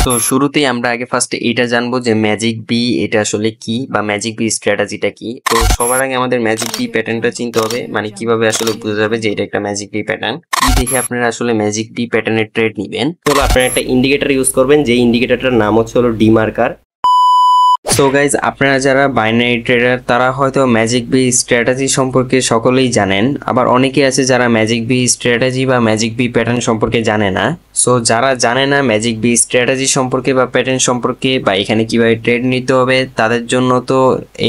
So শুরুতেই আমরা আগে ফার্স্টে এটা জানবো যে ম্যাজিক বি এটা আসলে কি বা ম্যাজিক বি স্ট্র্যাটেজিটা কি। তো সবার আগে আমাদের ম্যাজিক বি প্যাটার্নটা চিনতে হবে, মানে কিভাবে আসলে বোঝা যাবে যে এটা একটা ম্যাজিক বি প্যাটার্ন। কি দেখে আপনারা আসলে ম্যাজিক বি প্যাটার্নের ট্রেড নেবেন? তো আপনারা একটা ইন্ডিকেটর ইউজ করবেন, যে ইন্ডিকেটরটার নাম হচ্ছে হলো ডিমার্কার। সো গাইজ, আপনারা যারা বাইনারি ট্রেডার তারা হয়তো ম্যাজিক বি স্ট্র্যাটেজি সম্পর্কে সকলেই জানেন, আবার অনেকে আছে যারা ম্যাজিক বি স্ট্র্যাটেজি বা ম্যাজিক বি প্যাটার্ন সম্পর্কে জানে না। সো যারা জানে না ম্যাজিক বি স্ট্র্যাটেজি সম্পর্কে বা প্যাটার্ন সম্পর্কে বা এখানে কিভাবে ট্রেড নিতে হবে, তাদের জন্য তো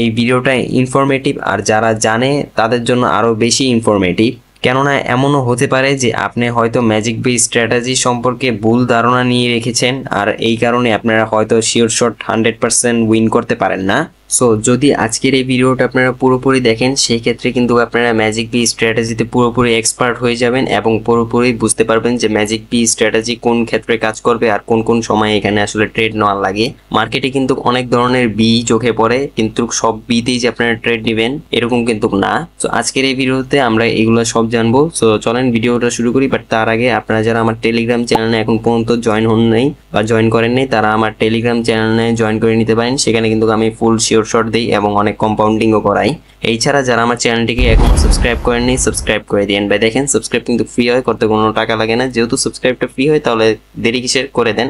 এই ভিডিওটা ইনফরমেটিভ, আর যারা জানে তাদের জন্য আরও বেশি ইনফরমেটিভ। কেননা এমনও হতে পারে যে আপনি হয়তো ম্যাজিক বি স্ট্র্যাটেজি সম্পর্কে ভুল ধারণা নিয়ে রেখেছেন, আর এই কারণে আপনারা হয়তো শিওর শট 100% উইন করতে পারেন না। সো যদি আজকের এই ভিডিওটা আপনারা পুরোপুরি দেখেন, সেই ক্ষেত্রে কিন্তু আপনারা ম্যাজিক বি স্ট্র্যাটেজিতে পুরোপুরি এক্সপার্ট হয়ে যাবেন এবং পুরোপুরি বুঝতে পারবেন যে ম্যাজিক বি স্ট্র্যাটেজি কোন ক্ষেত্রে কাজ করবে আর কোন কোন সময় এখানে আসলে ট্রেড নেওয়ার লাগে। মার্কেটে কিন্তু অনেক ধরনের বি চোখে পড়ে, কিন্তু সব বিতেই যে আপনারা ট্রেড নেবেন এরকম কিন্তু না। তো আজকের এই ভিডিওতে আমরা এগুলো সব জানবো। সো চলেন ভিডিওটা শুরু করি। বাট তার আগে আপনারা যারা আমার টেলিগ্রাম চ্যানেলে এখন পর্যন্ত জয়েন হন নাই বা জয়েন করেন নাই, তারা আমার টেলিগ্রাম চ্যানেলে জয়েন করে নিতে পারেন। সেখানে কিন্তু আমি ফুল শর্ট দেই এবং অনেক কম্পাউন্ডিংও করাই। এই ছাড়া যারা আমার চ্যানেলটিকে এখন সাবস্ক্রাইব করেননি, সাবস্ক্রাইব করে দিন ভাই। দেখেন সাবস্ক্রাইব কিন্তু ফ্রি হয়, করতে কোনো টাকা লাগে না। যেহেতু সাবস্ক্রাইবটা ফ্রি হয় তাহলে দেরি কিসের, করে দেন।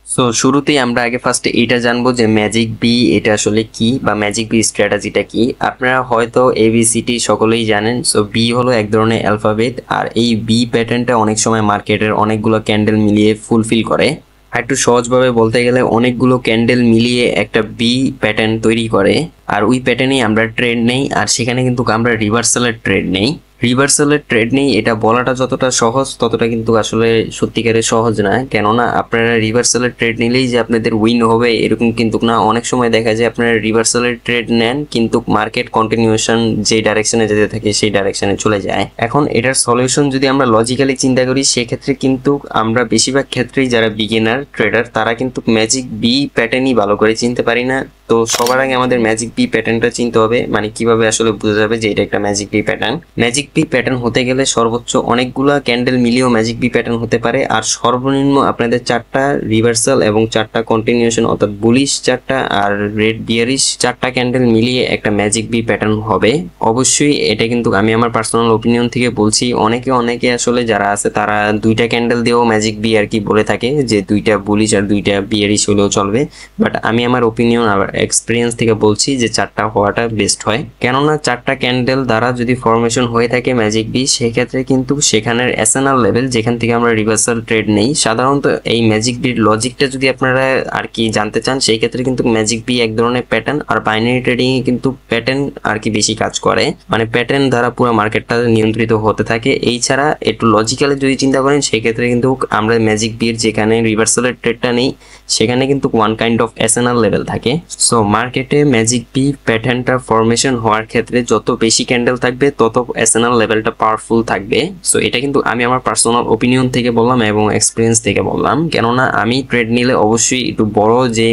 সো শুরুতেই আমরা আগে ফার্স্টে এটা জানবো যে ম্যাজিক বি এটা আসলে কি বা ম্যাজিক বি স্ট্র্যাটেজিটা কি। আপনারা হয়তো এবিসিটি সকলেই জানেন। সো বি হলো এক ধরনের অ্যালফাবেট, আর এই বি প্যাটার্নটা অনেক সময় মার্কেটের অনেকগুলো ক্যান্ডেল মিলিয়ে ফুলফিল করে। একটু সহজভাবে বলতে গেলে অনেকগুলো ক্যান্ডেল মিলিয়ে একটা বি প্যাটার্ন তৈরি করে, আর ওই প্যাটার্নেই আমরা ট্রেড নেই। আর সেখানে কিন্তু আমরা রিভার্সালের ট্রেড নেই। রিভার্সালের ট্রেড নেই এটা বলাটা যতটা সহজ ততটা কিন্তু আসলে সত্যিকারের সহজ না। কেননা আপনারা রিভার্সালের ট্রেড নিলেই যে আপনাদের উইন হবে এরকম কিন্তু না। অনেক সময় দেখা যায় আপনারা রিভার্সালের ট্রেড নেন কিন্তু মার্কেট কন্টিনিউশন যে ডাইরেকশনে যেতে থাকে সেই ডাইরেকশনে চলে যায়। এখন এটার সলিউশন যদি আমরা লজিক্যালি চিন্তা করি, সেক্ষেত্রে কিন্তু আমরা বেশিরভাগ ক্ষেত্রেই যারা বিগিনার ট্রেডার তারা কিন্তু ম্যাজিক বি প্যাটার্নই ভালো করে চিনতে পারি না। তো সবার আগে আমাদের ম্যাজিক বি প্যাটার্নটা চিনতে হবে, মানে কিভাবে আসলে বোঝা যাবে যে এটা একটা magic B pattern. Magic B pattern হতে গেলে সর্বোচ্চ অনেকগুলা ক্যান্ডেল মিলিয়েও ম্যাজিক বি প্যাটার্ন হতে পারে, আর সর্বনিম্ন আপনাদের 4টা রিভার্সাল এবং 4টা কন্টিনিউশন অর্থাৎ বুলিশ 4টা আর রেড বিয়ারিশ 4টা ক্যান্ডেল মিলিয়ে একটা ম্যাজিক বি প্যাটার্ন হবে। অবশ্যই এটা কিন্তু আমি আমার পার্সোনাল ওপিনিয়ন থেকে বলছি। অনেকে আসলে যারা আছে তারা 2টা ক্যান্ডেল দিয়েও ম্যাজিক বি আর কি বলে থাকে যে 2টা বুলিশ আর 2টা বিয়ারিশ হলেও চলবে। বাট আমি আমার ওপিনিয়ন আর এক্সপিরিয়েন্স থেকে বলছি যে 4টা হওয়াটা বেস্ট হয়। কেননা 4টা ক্যান্ডেল দ্বারা যদি ফরমেশন হয়ে থাকে ম্যাজিক বি, সেক্ষেত্রে কিন্তু সেখানের এসএনআর লেভেল যেখান থেকে আমরা রিভার্সাল ট্রেড নেই, সাধারণত এই ম্যাজিক বির লজিকটা যদি আপনারা আর কি জানতে চান, সেই ক্ষেত্রে কিন্তু ম্যাজিক বি এক ধরনের প্যাটার্ন, আর বাইনারি ট্রেডিং এ কিন্তু প্যাটার্ন আর কি বেশি কাজ করে, মানে প্যাটার্ন দ্বারা পুরো মার্কেটটা নিয়ন্ত্রিত হতে থাকে। এই ছাড়া একটু লজিক্যালি যদি চিন্তা করেন, সেক্ষেত্রে কিন্তু আমরা ম্যাজিক বির যেখানে রিভার্সালের ট্রেডটা নেই সেখানে কিন্তু one kind of SNR level থাকে। সো মার্কেটে ম্যাজিক বি প্যাটার্নটা ফরমেশন হওয়ার ক্ষেত্রে যত বেশি ক্যান্ডেল থাকবে তত এসএনআর লেভেলটা পাওয়ারফুল থাকবে। সো এটা কিন্তু আমি আমার পার্সোনাল ওপিনিয়ন থেকে বললাম এবং এক্সপিরিয়েন্স থেকে বললাম। কেননা আমি ট্রেড নিলে অবশ্যই একটু বড় যে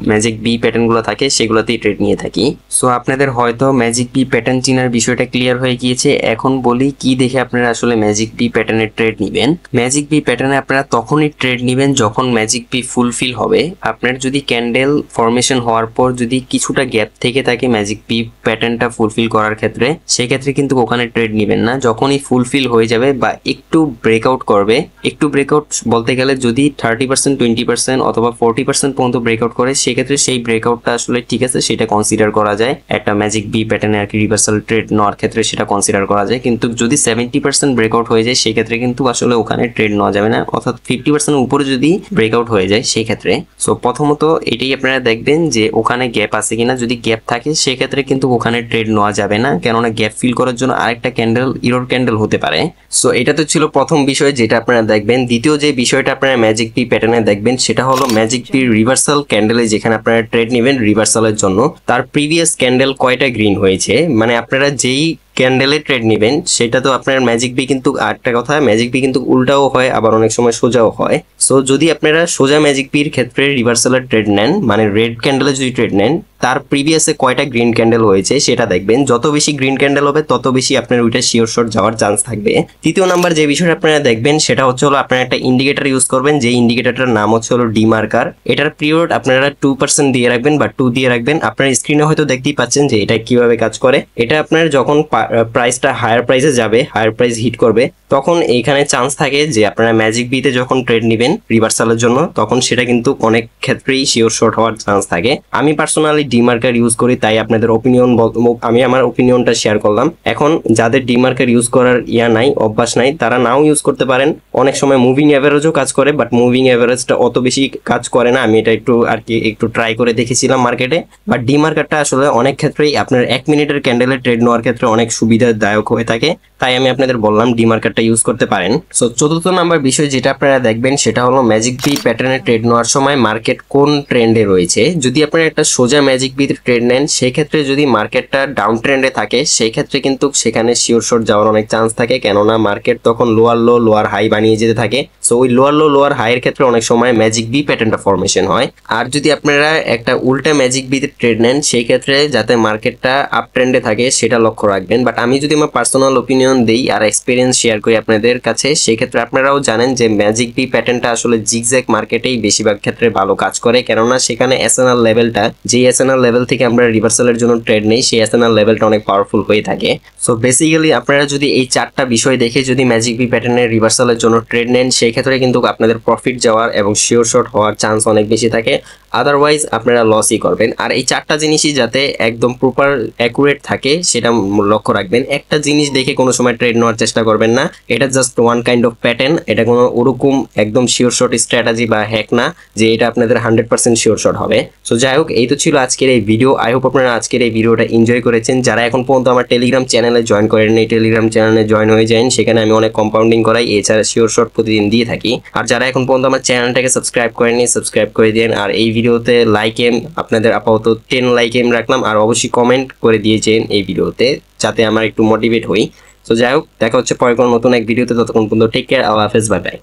ম্যাজিক বি প্যাটার্নগুলো থাকে সেগুলোতেই ট্রেড নিয়ে থাকি। সো আপনাদের হয়তো ম্যাজিক বি প্যাটার্ন চিনার বিষয়টা ক্লিয়ার হয়ে গিয়েছে। এখন বলি কি দেখে আপনারা আসলে ম্যাজিক বি প্যাটার্নের ট্রেড নেবেন। ম্যাজিক বি প্যাটার্নে আপনারা তখনই ট্রেড নেবেন যখন ম্যাজিক বি ফুলফিল হবে। আপনার যদি ক্যান্ডেল ফরমেশন হওয়ার পর যদি কিছুটা গ্যাপ থেকে থাকে ম্যাজিক বি প্যাটার্নটা ফুলফিল করার ক্ষেত্রে, সেক্ষেত্রে কিন্তু ওখানে ট্রেড নেবেন না। যখনই ফুলফিল হয়ে যাবে বা একটু ব্রেকআউট করবে, একটু ব্রেকআউট বলতে গেলে যদি 30%, 20% অথবা 40% পর্যন্ত ব্রেকআউট করে, সেক্ষেত্রে সেই ব্রেকআউটটা আসলে ঠিক আছে, সেটা কনসিডার করা যায় একটা ম্যাজিক বি প্যাটার্নে আর কি রিভার্সাল ট্রেড নেওয়ার ক্ষেত্রে সেটা কনসিডার করা যায়। কিন্তু যদি 70% ব্রেকআউট হয়ে যায়, সেক্ষেত্রে কিন্তু আসলে ওখানে ট্রেড নেওয়া যাবে না। অর্থাৎ 50% উপরে যদি ব্রেকআউট হয়ে যায় সেই ক্ষেত্রে। সো প্রথমত এটাই আপনারা দেখবেন যে ওখানে গ্যাপ আছে কিনা। যদি গ্যাপ থাকে সেক্ষেত্রে কিন্তু ওখানে ট্রেড নেওয়া যাবে না, কেননা গ্যাপ ফিল করার জন্য আরেকটা ক্যান্ডেল ইরর ক্যান্ডেল হতে পারে। সো এটা তো ছিল প্রথম বিষয় যেটা আপনারা দেখবেন। দ্বিতীয় যে বিষয়টা আপনারা ম্যাজিক বি প্যাটার্নে দেখবেন সেটা হলো ম্যাজিক বি রিভার্সাল ক্যান্ডেলে যেখানে আপনারা ট্রেড নেবেন রিভার্সালের জন্য তার প্রিভিয়াস ক্যান্ডেল কয়টা গ্রিন হয়েছে, মানে আপনারা যেই ক্যান্ডেলে ট্রেড নেবেন সেটা তো আপনার ম্যাজিক বি কিন্তু আরেকটা কথা, ম্যাজিক বি কিন্তু উল্টাও হয় আবার অনেক সময় সোজাও হয়। সো যদি আপনারা সোজা ম্যাজিক বির ক্ষেত্রে রিভার্সালের ট্রেড নেন, মানে রেড ক্যান্ডেলে যদি ট্রেড নেন, তার প্রিভিয়াসে কয়টা গ্রিন ক্যান্ডেল হয়েছে সেটা দেখবেন। যত বেশি গ্রিন ক্যান্ডেল হবে তত বেশি আপনার ওইটা শিওর শর্ট যাওয়ার চান্স থাকবে। তৃতীয় নাম্বার যে বিষয়টা আপনারা দেখবেন সেটা হচ্ছে হলো আপনারা একটা ইন্ডিকেটর ইউজ করবেন, যে ইন্ডিকেটরটার নাম হচ্ছে হলো ডিমার্কার। এটার পিরিয়ড আপনারা 2% দিয়ে রাখবেন বা 2 দিয়ে রাখবেন। আপনার স্ক্রিনে হয়তো দেখতেই পাচ্ছেন যে এটা কিভাবে কাজ করে। এটা আপনার যখন প্রাইসটা হায়ার প্রাইসে যাবে, হায়ার প্রাইস হিট করবে, তখন এইখানে চান্স থাকে যে আপনারা ম্যাজিক বিতে যখন ট্রেড নেবেন রিভার্সালের জন্য, তখন সেটা কিন্তু অনেক ক্ষেত্রেই শিওর শর্ট হওয়ার চান্স থাকে। আমি পার্সোনালি ডিমার্কার ইউজ করি, তাই আপনাদের আমি আমার ওপিনিয়নটা শেয়ার করলাম। এখন যাদের ডিমার্কার ইউজ করার নাই, অভ্যাস নাই, তারা নাও ইউজ করতে পারেন। অনেক সময় মুভিং অ্যাভারেজও কাজ করে, বাট মুভিং অ্যাভারেজটা অত বেশি কাজ করে না। আমি এটা একটু ট্রাই করে দেখেছিলাম মার্কেটে। বাট ডিমার্কারটা আসলে অনেক ক্ষেত্রেই আপনার 1 মিনিটের ক্যান্ডেলের ট্রেড নেওয়ার ক্ষেত্রে অনেক সুবিধাদায়ক হয়ে থাকে, তাই আমি আপনাদের বললাম ডিমার্কারটা ইউজ করতে পারেন। সো চতুর্থ নাম্বার বিষয় যেটা আপনারা দেখবেন সেটা হলো ম্যাজিক বি প্যাটার্নে ট্রেড নেওয়ার সময় মার্কেট কোন ট্রেন্ডে রয়েছে। যদি আপনারা একটা সোজা ম্যাজিক বিতে ট্রেড নেন, সেক্ষেত্রে যদি মার্কেটটা ডাউন ট্রেন্ডে থাকে, সেই ক্ষেত্রে কিন্তু সেখানে শিওর শর্ট যাওয়ার অনেক চান্স থাকে, কেননা মার্কেট তখন লোয়ার লো লোয়ার হাই বানিয়ে যেতে থাকে। সো ওই লোয়ার লো লোয়ার হাইয়ের ক্ষেত্রে অনেক সময় ম্যাজিক বি প্যাটার্নটা ফরমেশন হয়। আর যদি আপনারা একটা উল্টা ম্যাজিক বিতে ট্রেড নেন, সেই ক্ষেত্রে যাতে মার্কেটটা আপ ট্রেন্ডে থাকে সেটা লক্ষ্য রাখবেন। বাট আমি যদি আমার পার্সোনাল ওপিনিয়ন দিই আর এক্সপিরিয়েন্স শেয়ার করি আপনাদের কাছে, সেই ক্ষেত্রে আপনারাও জানেন যে ম্যাজিক বি প্যাটার্নটা আসলে জিগজ্যাগ মার্কেটেই বেশিরভাগ ক্ষেত্রে ভালো কাজ করে, কেননা সেখানে এসএনএল লেভেলটা, যে এসএনএল লেভেল থেকে আমরা রিভার্সালের জন্য ট্রেড নেই, সেই এসএনএল লেভেলটা অনেক পাওয়ারফুল হয়ে থাকে। সো বেসিক্যালি আপনারা যদি এই 4টা বিষয় দেখে যদি ম্যাজিক বি প্যাটার্নের রিভার্সালের জন্য ট্রেড নেন, সেই ক্ষেত্রে কিন্তু আপনাদের প্রফিট যাওয়ার এবং শিওর শর্ট হওয়ার চান্স অনেক বেশি থাকে, আদারওয়াইজ আপনারা লসই করবেন। আর এই 4টা জিনিসই যাতে একদম প্রপার অ্যাকুরেট থাকে সেটা লক্ষ্য রাখবেন। একটা জিনিস দেখে কোনো সময় ট্রেড নেওয়ার চেষ্টা করবেন না, এটা just one kind of pattern, এটা কোনো ওরকম একদম শিওর শর্ট স্ট্র্যাটেজি বা হ্যাক না যে এটা আপনাদের 100% শিওর শর্ট হবে। সো যাই হোক, এই তো ছিল আজকের এই ভিডিও। আই হোপ আপনারা আজকের এই ভিডিওটা এনজয় করেছেন। যারা এখন পর্যন্ত আমার টেলিগ্রাম চ্যানেলে জয়েন করেন, এই টেলিগ্রাম চ্যানেলে জয়েন হয়ে যান, সেখানে আমি অনেক কম্পাউন্ডিং করাই, এছাড়া শিওর শর্ট প্রতিদিন দিয়ে থাকি। আর যারা এখন পর্যন্ত আমার চ্যানেলটাকে সাবস্ক্রাইব করেননি, সাবস্ক্রাইব করে দিন। আর এই ভিডিওতে লাইক এম আপনাদের আপাতত 10 লাইক এম রাখলাম, আর অবশ্যই কমেন্ট করে দিয়েছেন এই ভিডিওতে, যাতে আমার একটু মোটিভেট হই। সো যাই হোক, দেখা হচ্ছে পরে কোনো নতুন এক ভিডিওতে। ততক্ষণ পর্যন্ত টেক কেয়ার, আল্লাহ হাফেজ, বাই বাই।